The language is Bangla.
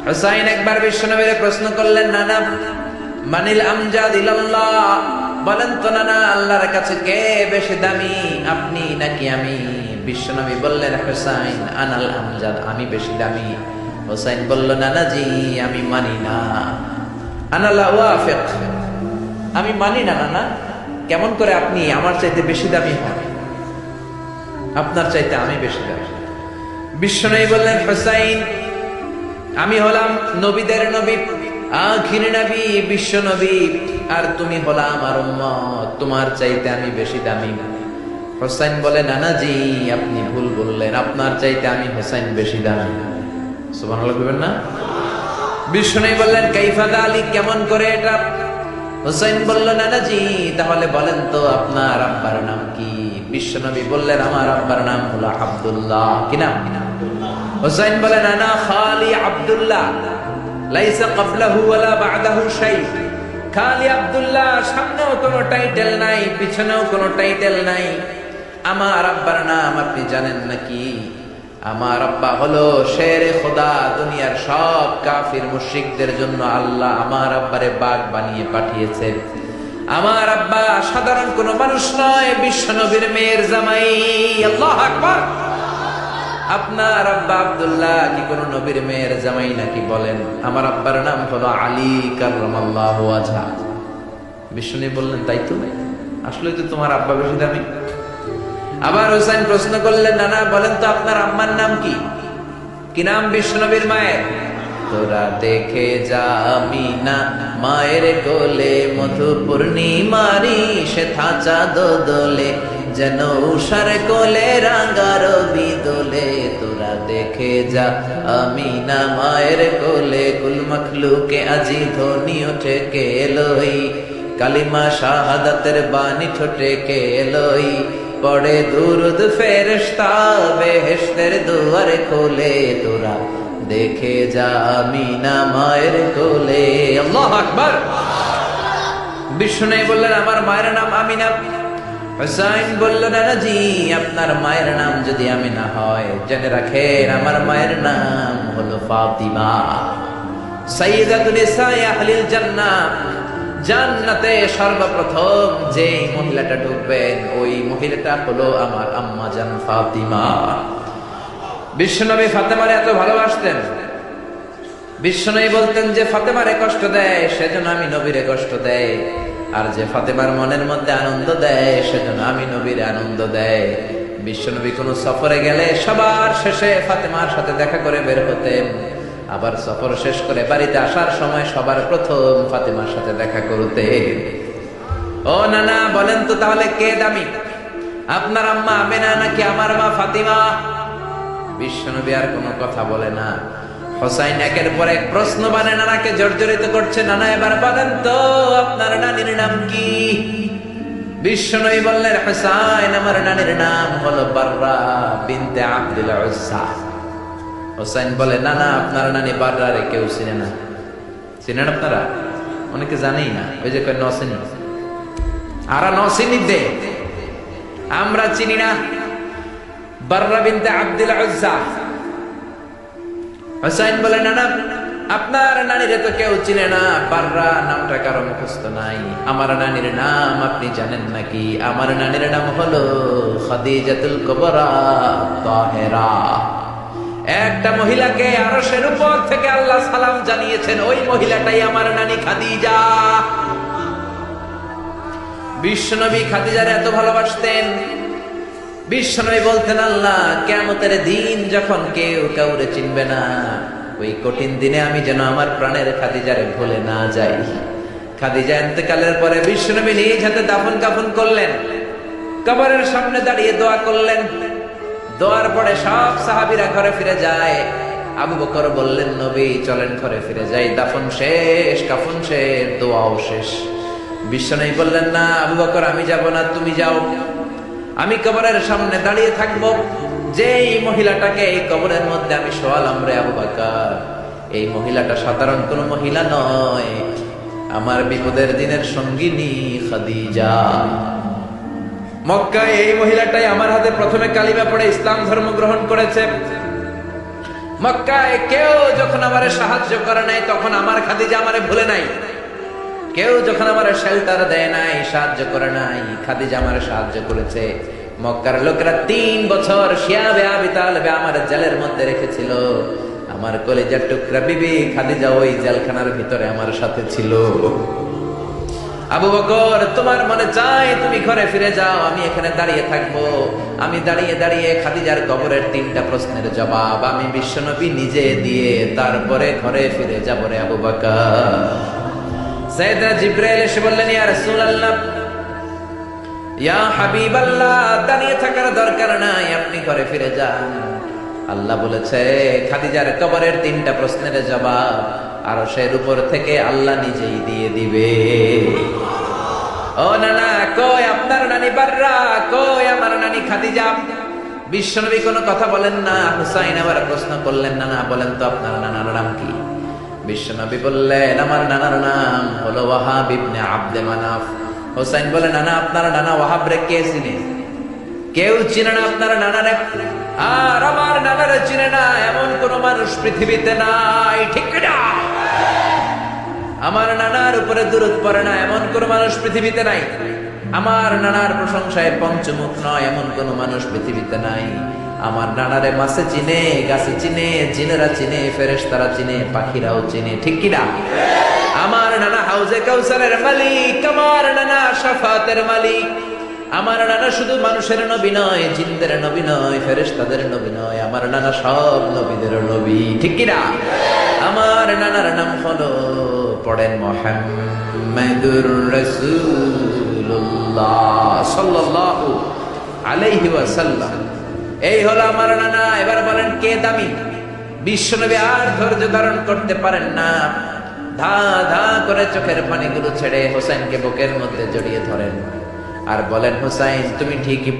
হুসাইন একবার বিশ্বনবীর প্রশ্ন করলেন, নানা মানিল আমজাদ ইলাল্লাহ, বলেন তো নানা আল্লাহর কাছে কে বেশি দামি, আপনি নাকি আমি? বিশ্বনবী বললেন, হুসাইন আনাল আমজাদ, আমি বেশি দামি। হুসাইন বলল, নানাজি আমি মানি না, আনা লা ওয়াফিক, আমি মানি না নানা। কেমন করে আপনি আমার চাইতে বেশি দামি হন? আপনার চাইতে আমি বেশি দামি। বিশ্বনবী বললেন, হুসাইন আমি হলাম নবীদের নবী, আখির নবী, বিশ্ব নবী, আর তুমি হলা আমার উম্মত, তোমার চাইতে আমি বেশি দামি। হুসাইন বলে, নানাজি আপনি ভুল বললেন, আপনার চাইতে আমি হুসাইন বেশি দামি। সুবহানাল্লাহ বলবেন না? বিশ্বনবী বললেন, কাইফা যালিক, কেমন করে এটা? হুসাইন বলল, নানাজি তাহলে বলেন তো আপনার আব্বার নাম কি? বিশ্বনবী বললেন, আমার আব্বার নাম হলো আব্দুল্লাহ। কি নাম? হুসাইন বলেন, আনা খালি আব্দুল্লাহ, লাইসা ক্বাবলাহু ওয়ালা বা'দাহু শাই। খালি আব্দুল্লাহ, সামনেও কোনো টাইটেল নাই, পিছনেও কোনো টাইটেল নাই। আমার আব্বার নাম আপনি জানেন নাকি? আমার আব্বা হলো শেরে খোদা, দুনিয়ার সব কাফির মুশরিকদের জন্য আল্লাহ আমার আব্বারে বাগ বানিয়ে পাঠিয়েছে। আমার আব্বা সাধারণ কোনো মানুষ নয়, বিশ্ব নবীর মেয়ের জামাই। আল্লাহু আকবার। আপনার আব্বা আব্দুল্লাহ কি কোন নবীর মেয়ের জামাই নাকি? বলেন, আমার আব্বার নাম হলো আলী কাররামাল্লাহু ওয়াজহা। বিষ্ণু বললেন, তাই তো, আসলে তো তোমার আব্বা বেশি দামি। আবার হুসাইন প্রশ্ন করলেন, নানা বলেন তো আপনার আম্মার নাম কি? কি নাম বিশ্বনবীর মায়ের? তোরা দেখে যা আমিনা মায়ের কোলে, মধু পূর্ণিমারি সে থাচা দোদলে, যেন উষার কোলে রাঙার বিদোলে। তোরা দেখে যা আমিনা মায়ের কোলে, কুল মখলুকে আজি ধ্বনি ওঠে কে লই, কালিমা শাহাদাতের বাণী ঠোঁটে কে লই, পড়ে দুরুদ ফেরেশতা বেহেশতের দুয়ার খোলে। তোরা দেখে যা আমিনা মায়ের কোলে। আল্লাহু আকবার। বিষ্ণু বললেন, আমার মায়ের নাম আমিনা। হুসাইন বলল, নানাজি আপনার মায়ের নাম যদি আমিনা হয়, জেনে রাখেন আমার মায়ের নাম হলো ফাতিমা, সাইয়্যিদাতুন নিসাই আহলিল জান্নাহ। জান্নাতে সর্বপ্রথম যে মহিলাটা ঢুকবেন, ওই মহিলাটা হলো আমার আম্মা জান ফাতিমা। বিশ্বনবী ফাতেমারে এত ভালোবাসতেন, বিশ্বনবী বলতেন যে ফাতেমারে কষ্ট দেয় সেজন্য আমি নবীরে কষ্ট দেয়, আর যে ফাতেমার মনের মধ্যে আনন্দ দেয় সেজন্য আমি নবীরে আনন্দ দেয়। বিশ্বনবী কোনো সফরে গেলে সবার শেষে ফাতেমার সাথে দেখা করে বের হতেন, আবার সফর শেষ করে বাড়িতে আসার সময় সবার প্রথম ফাতেমার সাথে দেখা করতেন। ও নানা বলেন তো তাহলে কে দামি, আপনার আম্মা আমেনা নাকি আমার মা ফাতিমা? বিশ্বনবী আর কোনো কথা বলে না। হুসাইন একের পর এক প্রশ্ন বানে নানাকে জর্জরিত করছে, নানা এবার বলেন তো আপনার নানির নাম কি? বিশ্বনবী বললেন, হুসাইন আমার নানির নাম হলো বাররা বিনতে আব্দুল উজ্জা। হুসাইন বলে, নানা আপনার নানি বাররারে কেউ চিনে না। চিনেন আপনারা? অনেকে জানেই না, ওই যে কয় নসিনি, আরা নসিনি দে, আমরা চিনি না বাররা বিনতে আব্দুল উজ্জা। হুসাইন বলে, নানা আপনার নানিরে তো কেউ চিনে না, বাররা নামটা কারো মুখস্থ নাই। আমার নানির নাম আপনি জানেন নাকি? আমার নানির নাম হলো খাদিজাতুল কুবরা তাহেরা। একটা মহিলাকে আরশের উপর থেকে আল্লাহ সালাম জানিয়েছেন, ওই মহিলাটাই আমার নানি খাদিজা। বিশ্বনবী খাদিজারে এত ভালোবাসতেন, বিশ্বনবী বলতেন, আল্লাহ কিয়ামতের দিন যখন কেউ কাউরে চিনবে না, ওই কঠিন দিনে আমি যেন আমার প্রাণের খাদিজারে ভুলে না যাই। খাদিজা ইন্তেকালের পরে বিশ্বনবী নিজ হাতে দাফন কাফন করলেন, কবরের সামনে দাঁড়িয়ে দোয়া করলেন। দোয়ার পরে সব সাহাবীরা ঘরে ফিরে যায়। আবু বকর বললেন, নবী চলেন ঘরে ফিরে যাই, দাফন শেষ, কাফন শেষ, দোয়াও শেষ। বিশ্বনবী বললেন, না আবু বকর আমি যাব না, তুমি যাও, আমি কবরের সামনে দাঁড়িয়ে থাকবো। যেই মহিলাটাকে এই কবরের মধ্যে আমি শোয়ালাম রে আবু বকর, এই মহিলাটা সাধারণ কোন মহিলা নয়, আমার বিপদের দিনের সঙ্গিনী খাদিজা। মক্কায় এই মহিলাটাই আমার হাতে প্রথমে কালিমা পড়ে ইসলাম ধর্ম গ্রহণ করেছে। মক্কায় কেউ যখন আমারে সাহায্য করে নাই, তখন আমার খাদিজা আমারে ভুলে নাই। কেউ যখন আমারে শেল্টার দেয় নাই, সাহায্য করে নাই, খাদিজা আমারে সাহায্য করেছে। মক্কার লোকেরা 3 বছর শিয়াবে আবি তালেবে আমার জেলের মধ্যে রেখেছিল। আমার কলিজার টুকরা বিবি খাদিজা ওই জেলখানার ভিতরে আমার সাথে ছিল। আবু বকর, তোমার মনে চায় তুমি ঘরে ফিরে যাও, আমি এখানে দাঁড়িয়ে থাকবো। আমি দাঁড়িয়ে দাঁড়িয়ে খাদিজার কবরের 3টা প্রশ্নের জবাব আমি বিশ্বনবী নিজে দিয়ে তারপরে ঘরে ফিরে যাব রে আবু বকর। সাইয়েদনা জিবরাইল এসে বললেন, ইয়া রাসূলুল্লাহ, ইয়া হাবিবাল্লাহ, দাঁড়িয়ে থাকার দরকার নাই, আপনি ঘরে ফিরে যান। আল্লাহ বলেছে খাদিজার কবরের 3টা প্রশ্নের জবাব আরশের উপর থেকে আল্লাহ নিজেই দিয়ে দিবে। ও নানা, কই আপনার নানি বাররা, কই আমার নানি খাদিজা? বিশ্বনবী কোনো কথা বলেন না। হুসাইন আবার প্রশ্ন করলেন, নানা বলেন তো আপনার নানার নাম কি? বিশ্বনবী বললেন, আমার নানার নাম হলো ওয়াহাব ইবনে আব্দে মানাফ। হুসাইন বলে, নানা আপনার নানা ওয়াহাব রে কে চিনে? কেউ চিনে না আপনার নানারে। আর আমার নানারে চিনে না এমন কোন মানুষ পৃথিবীতে নাই, ঠিক না? আমার নানার উপরে দুরূদ পড়ে না এমন কোন মানুষ পৃথিবীতে নাই। আমার নানার প্রশংসায় পঞ্চমুখ নয় এমন কোন মানুষ পৃথিবীতে নাই। আমার নানারে মাছে চিনে, গাছে চিনে, জিনেরা চিনে, ফেরেশতারা চিনে, পাখিরাও চিনে, ঠিক কিনা? আমার নানা হাউজে কাউসারের মালিক, আমার নানা শাফাতের মালিক। আমার নানা শুধু মানুষের নবী নয়, জিনদের নবী নয়, ফেরেশতাদের নবী নয়, আমার নানা সব নবীদের নবী, ঠিক কিনা? আমার নানার নাম হলো, পড়েন, মুহাম্মাদুর রাসূলুল্লাহ সাল্লাল্লাহু আলাইহি ওয়াসাল্লাম। এই হলো আমার নানা। এবার বলেন কে দামি? বিশ্বনবী আর ধৈর্য ধারণ করতে পারেন না, ধা ধা করে চোখের পানিগুলো ছেড়ে হোসেনকে বুকের মধ্যে জড়িয়ে ধরেন আর বলেন, হোসাইন তুমি ঠিকই